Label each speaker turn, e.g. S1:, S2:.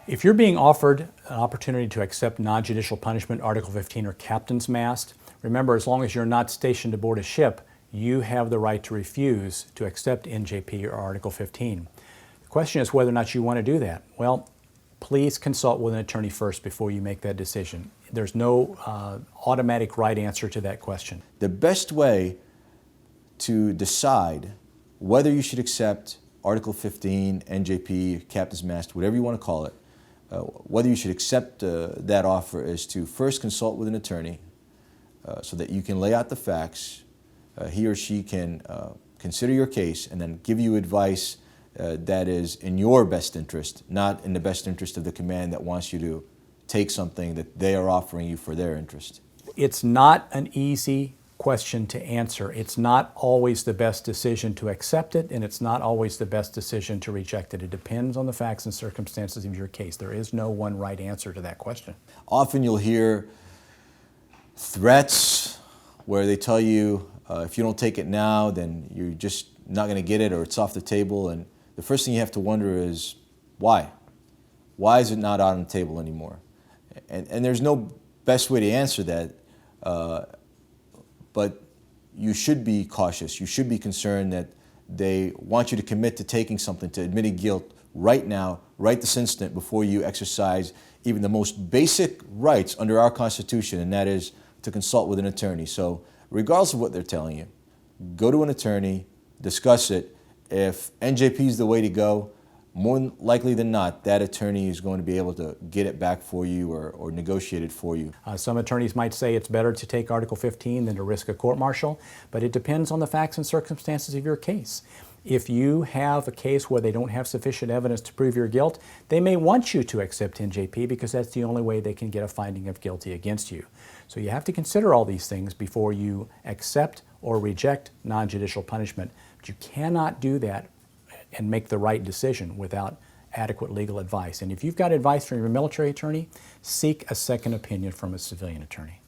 S1: If you're being offered an opportunity to accept non-judicial punishment, Article 15 or captain's mast, remember, as long as you're not stationed aboard a ship, you have the right to refuse to accept NJP or Article 15. The question is whether or not you want to do that. Well, please consult with an attorney first before you make that decision. There's no automatic right answer to that question.
S2: The best way to decide whether you should accept Article 15, NJP, captain's mast, whatever you want to call it, whether you should accept that offer is to first consult with an attorney so that you can lay out the facts. He or she can consider your case and then give you advice that is in your best interest, not in the best interest of the command that wants you to take something that they are offering you for their interest.
S1: It's not an easy question to answer. It's not always the best decision to accept it, and it's not always the best decision to reject it. It depends on the facts and circumstances of your case. There is no one right answer to that question.
S2: Often you'll hear threats where they tell you if you don't take it now, then you're just not going to get it, or it's off the table. And the first thing you have to wonder is why? Why is it not out on the table anymore? And there's no best way to answer that. But you should be cautious. You should be concerned that they want you to commit to taking something, to admitting guilt right now, right this instant, before you exercise even the most basic rights under our Constitution, and that is to consult with an attorney. So regardless of what they're telling you, go to an attorney, discuss it. If NJP is the way to go, more likely than not, that attorney is going to be able to get it back for you or negotiate it for you.
S1: Some attorneys might say it's better to take Article 15 than to risk a court-martial, but it depends on the facts and circumstances of your case. If you have a case where they don't have sufficient evidence to prove your guilt, they may want you to accept NJP because that's the only way they can get a finding of guilty against you. So you have to consider all these things before you accept or reject non-judicial punishment. But you cannot do that and make the right decision without adequate legal advice. And if you've got advice from your military attorney, seek a second opinion from a civilian attorney.